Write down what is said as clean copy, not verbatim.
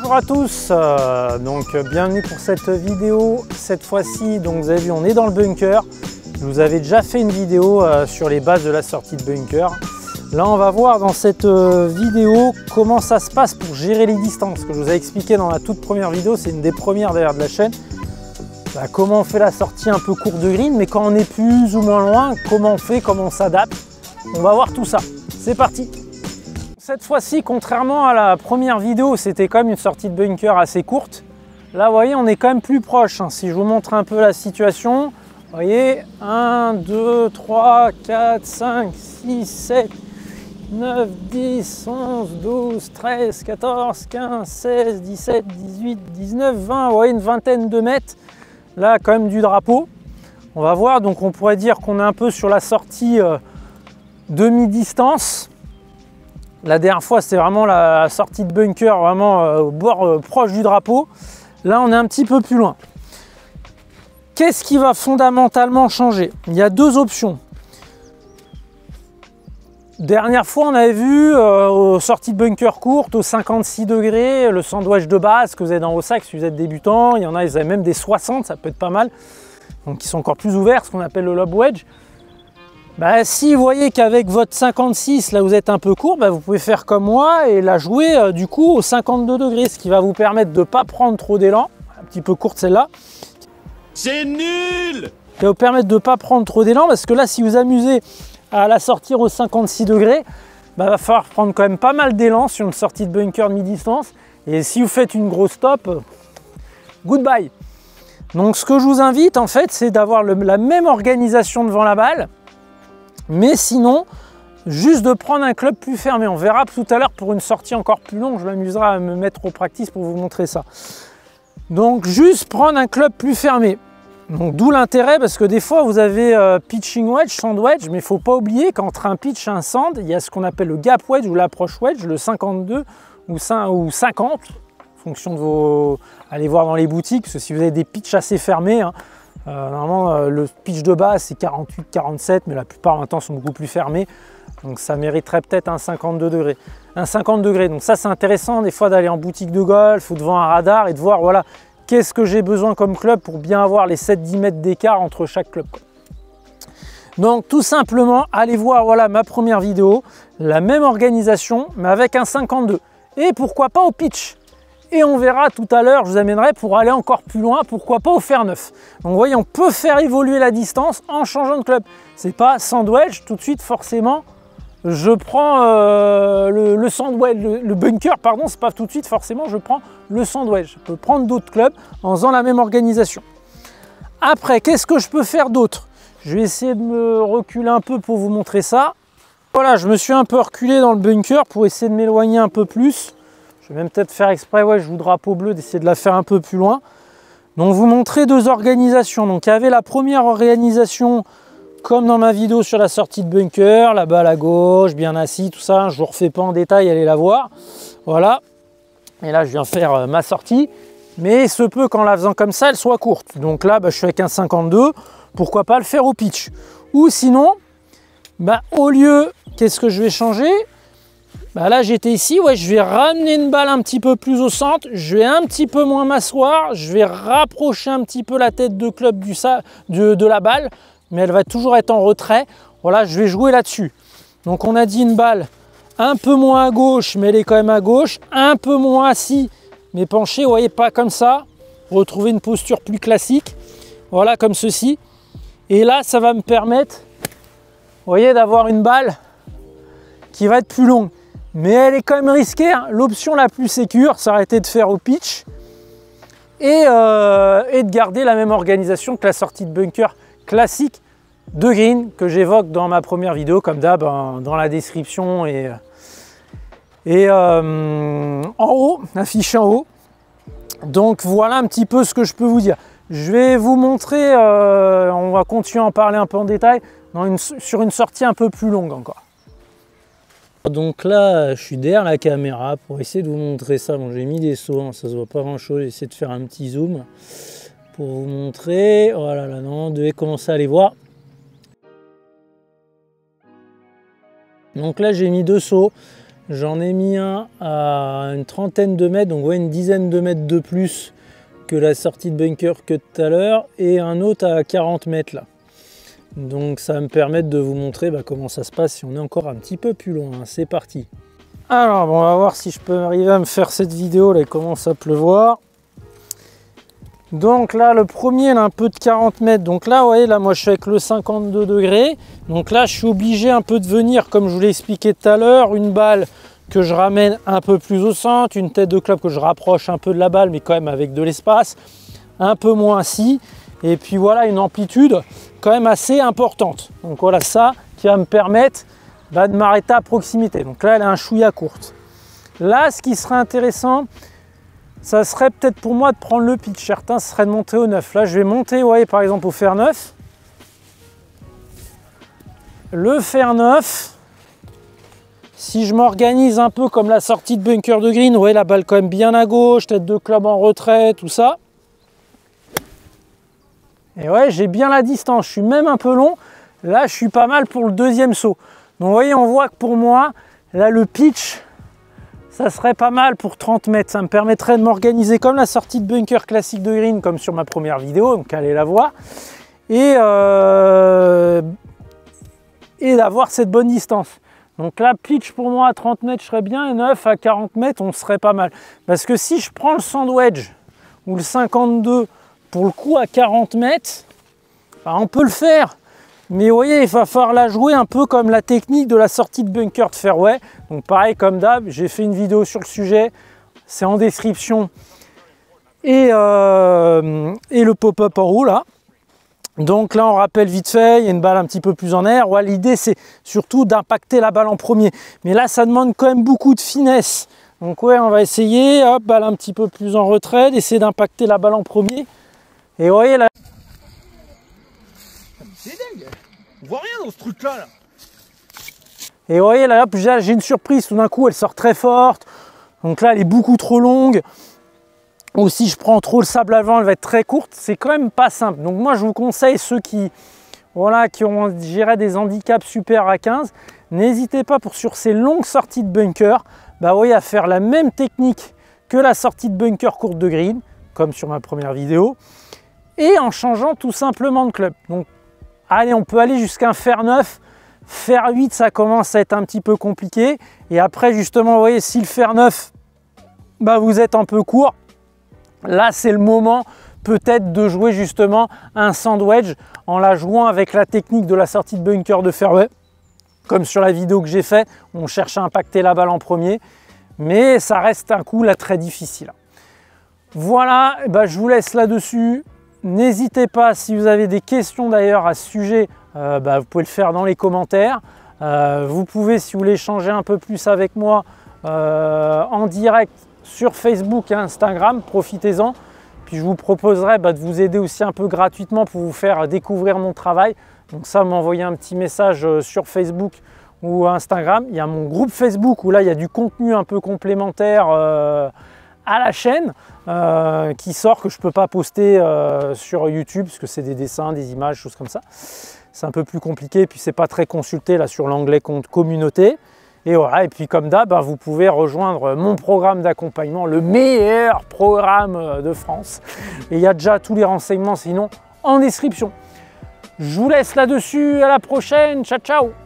Bonjour à tous, bienvenue pour cette vidéo. Cette fois-ci, donc vous avez vu, on est dans le bunker. Je vous avais déjà fait une vidéo sur les bases de la sortie de bunker. Là, on va voir dans cette vidéo comment ça se passe pour gérer les distances. Ce que je vous ai expliqué dans la toute première vidéo, c'est une des premières d'ailleurs de la chaîne. Comment on fait la sortie un peu courte de green, mais quand on est plus ou moins loin, comment on fait, comment on s'adapte. On va voir tout ça. C'est parti! Cette fois-ci, contrairement à la première vidéo, c'était quand même une sortie de bunker assez courte. Là, vous voyez, on est quand même plus proche. Si je vous montre un peu la situation, vous voyez, 1, 2, 3, 4, 5, 6, 7, 9, 10, 11, 12, 13, 14, 15, 16, 17, 18, 19, 20, vous voyez, une vingtaine de mètres. Là, quand même du drapeau. On va voir, donc on pourrait dire qu'on est un peu sur la sortie demi-distance. La dernière fois, c'était vraiment la sortie de bunker, vraiment au bord proche du drapeau. Là, on est un petit peu plus loin. Qu'est-ce qui va fondamentalement changer? Il y a deux options. Dernière fois, on avait vu aux sorties de bunker courtes, aux 56 degrés, le sandwich de base que vous avez dans vos sacs si vous êtes débutant. Il y en a, ils avaient même des 60, ça peut être pas mal. Donc, ils sont encore plus ouverts, ce qu'on appelle le lob wedge. Si vous voyez qu'avec votre 56, là vous êtes un peu court, vous pouvez faire comme moi et la jouer du coup au 52 degrés, ce qui va vous permettre de ne pas prendre trop d'élan. Un petit peu courte celle-là. C'est nul! Ça va vous permettre de ne pas prendre trop d'élan parce que là, si vous amusez à la sortir au 56 degrés, va falloir prendre quand même pas mal d'élan sur une sortie de bunker de mi-distance. Et si vous faites une grosse top, goodbye. Donc ce que je vous invite en fait, c'est d'avoir la même organisation devant la balle. Mais sinon, juste de prendre un club plus fermé. On verra tout à l'heure pour une sortie encore plus longue. Je m'amuserai à me mettre au practice pour vous montrer ça. Donc juste prendre un club plus fermé. Donc d'où l'intérêt, parce que des fois vous avez pitching wedge, sand wedge, mais il ne faut pas oublier qu'entre un pitch et un sand, il y a ce qu'on appelle le gap wedge ou l'approche wedge, le 52 ou 50, en fonction de vos... Allez voir dans les boutiques, parce que si vous avez des pitchs assez fermés, normalement, le pitch de base c'est 48, 47, mais la plupart maintenant sont beaucoup plus fermés. Donc ça mériterait peut-être un 52 degrés. Un 50 degrés. Donc ça c'est intéressant des fois d'aller en boutique de golf ou devant un radar et de voir voilà, qu'est-ce que j'ai besoin comme club pour bien avoir les 7-10 mètres d'écart entre chaque club. Donc tout simplement, allez voir voilà, ma première vidéo, la même organisation mais avec un 52. Et pourquoi pas au pitch. Et on verra tout à l'heure, je vous amènerai pour aller encore plus loin, pourquoi pas au fer neuf. Donc vous voyez, on peut faire évoluer la distance en changeant de club. C'est pas sandwich, tout de suite forcément, je prends le sandwich, le bunker, pardon, c'est pas tout de suite forcément, je prends le sandwich. Je peux prendre d'autres clubs en faisant la même organisation. Après, qu'est-ce que je peux faire d'autre? Je vais essayer de me reculer un peu pour vous montrer ça. Voilà, je me suis un peu reculé dans le bunker pour essayer de m'éloigner un peu plus. Je vais même peut-être faire exprès, ouais, je joue drapeau bleu, d'essayer de la faire un peu plus loin. Donc vous montrer deux organisations. Donc il y avait la première organisation, comme dans ma vidéo sur la sortie de bunker, la balle à gauche, bien assis, tout ça. Je ne vous refais pas en détail, allez la voir. Voilà. Et là, je viens faire ma sortie. Mais il se peut qu'en la faisant comme ça, elle soit courte. Donc là, je suis avec un 52. Pourquoi pas le faire au pitch? Ou sinon, au lieu, qu'est-ce que je vais changer? Là j'étais ici, ouais, je vais ramener une balle un petit peu plus au centre, je vais un petit peu moins m'asseoir, je vais rapprocher un petit peu la tête de club de la balle, mais elle va toujours être en retrait. Voilà, je vais jouer là-dessus. Donc on a dit une balle un peu moins à gauche, mais elle est quand même à gauche, un peu moins assis, mais penché, vous voyez, pas comme ça. Retrouver une posture plus classique, voilà, comme ceci. Et là, ça va me permettre, vous voyez, d'avoir une balle qui va être plus longue. Mais elle est quand même risquée, hein. L'option la plus sécure, ça aurait été de faire au pitch et de garder la même organisation que la sortie de bunker classique de green que j'évoque dans ma première vidéo, comme d'hab, dans la description et en haut, affiché en haut. Donc voilà un petit peu ce que je peux vous dire. Je vais vous montrer, on va continuer à en parler un peu en détail, sur une sortie un peu plus longue encore. Donc là, je suis derrière la caméra pour essayer de vous montrer ça. Bon, j'ai mis des sauts, hein, ça se voit pas grand chose. J'ai essayé de faire un petit zoom pour vous montrer. Voilà, là, non, vous devez commencer à les voir. Donc là, j'ai mis deux sauts. J'en ai mis un à une trentaine de mètres, donc ouais, une dizaine de mètres de plus que la sortie de bunker que tout à l'heure, et un autre à 40 mètres là. Donc ça va me permettre de vous montrer comment ça se passe si on est encore un petit peu plus loin. C'est parti. Alors bon, on va voir si je peux arriver à me faire cette vidéo là, il commence à pleuvoir. Donc là le premier il a un peu de 40 mètres, donc là vous voyez, là moi je suis avec le 52 degrés, donc là je suis obligé un peu de venir, comme je vous l'ai expliqué tout à l'heure, une balle que je ramène un peu plus au centre, une tête de club que je rapproche un peu de la balle mais quand même avec de l'espace, un peu moins ici, et puis voilà une amplitude quand même assez importante. Donc voilà ça qui va me permettre de m'arrêter à proximité. Donc là elle est un chouïa courte. Là ce qui serait intéressant, ça serait peut-être pour moi de prendre le pitch. Certains ce serait de monter au 9. Là je vais monter, vous voyez, par exemple au fer 9. Le fer 9, si je m'organise un peu comme la sortie de bunker de green, vous voyez la balle quand même bien à gauche, tête de club en retrait, tout ça. Et ouais, j'ai bien la distance, je suis même un peu long. Là, je suis pas mal pour le deuxième saut. Donc vous voyez, on voit que pour moi, là, le pitch, ça serait pas mal pour 30 mètres. Ça me permettrait de m'organiser comme la sortie de bunker classique de green, comme sur ma première vidéo, donc allez la voir. Et d'avoir cette bonne distance. Donc là, pitch pour moi à 30 mètres, je serais bien, et 9 à 40 mètres, on serait pas mal. Parce que si je prends le sandwich ou le 52 pour le coup à 40 mètres, on peut le faire. Mais vous voyez, il va falloir la jouer un peu comme la technique de la sortie de bunker de fairway. Donc pareil, comme d'hab, j'ai fait une vidéo sur le sujet, c'est en description. Et le pop-up en haut là. Donc là, on rappelle vite fait, il y a une balle un petit peu plus en air. Ouais, l'idée, c'est surtout d'impacter la balle en premier. Mais là, ça demande quand même beaucoup de finesse. Donc ouais, on va essayer, hop, balle un petit peu plus en retrait, d'essayer d'impacter la balle en premier. Et vous voyez là... C'est dingue. On voit rien dans ce truc-là. Là. Et vous voyez là, hop, j'ai une surprise. Tout d'un coup, elle sort très forte. Donc là, elle est beaucoup trop longue. Ou si je prends trop le sable avant, elle va être très courte. C'est quand même pas simple. Donc moi, je vous conseille ceux qui, voilà, qui ont, je dirais, des handicaps super à 15. N'hésitez pas sur ces longues sorties de bunker, oui, à faire la même technique que la sortie de bunker courte de green, comme sur ma première vidéo, et en changeant tout simplement de club. Donc, allez, on peut aller jusqu'à un fer 9. Fer 8, ça commence à être un petit peu compliqué. Et après, justement, vous voyez, si le fer 9, vous êtes un peu court, là, c'est le moment peut-être de jouer justement un sandwich en la jouant avec la technique de la sortie de bunker de fairway. Comme sur la vidéo que j'ai faite, on cherche à impacter la balle en premier. Mais ça reste un coup là très difficile. Voilà, je vous laisse là-dessus. N'hésitez pas, si vous avez des questions d'ailleurs à ce sujet, vous pouvez le faire dans les commentaires. Vous pouvez, si vous voulez échanger un peu plus avec moi, en direct sur Facebook et Instagram, profitez-en. Puis je vous proposerai de vous aider aussi un peu gratuitement pour vous faire découvrir mon travail. Donc ça, m'envoyer un petit message sur Facebook ou Instagram. Il y a mon groupe Facebook où là, il y a du contenu un peu complémentaire à la chaîne qui sort, que je ne peux pas poster sur YouTube parce que c'est des dessins, des images, choses comme ça. C'est un peu plus compliqué, puis c'est pas très consulté là sur l'onglet compte communauté. Et voilà, et puis comme d'hab, vous pouvez rejoindre mon programme d'accompagnement, le meilleur programme de France. Et il y a déjà tous les renseignements sinon en description. Je vous laisse là-dessus, à la prochaine, ciao ciao.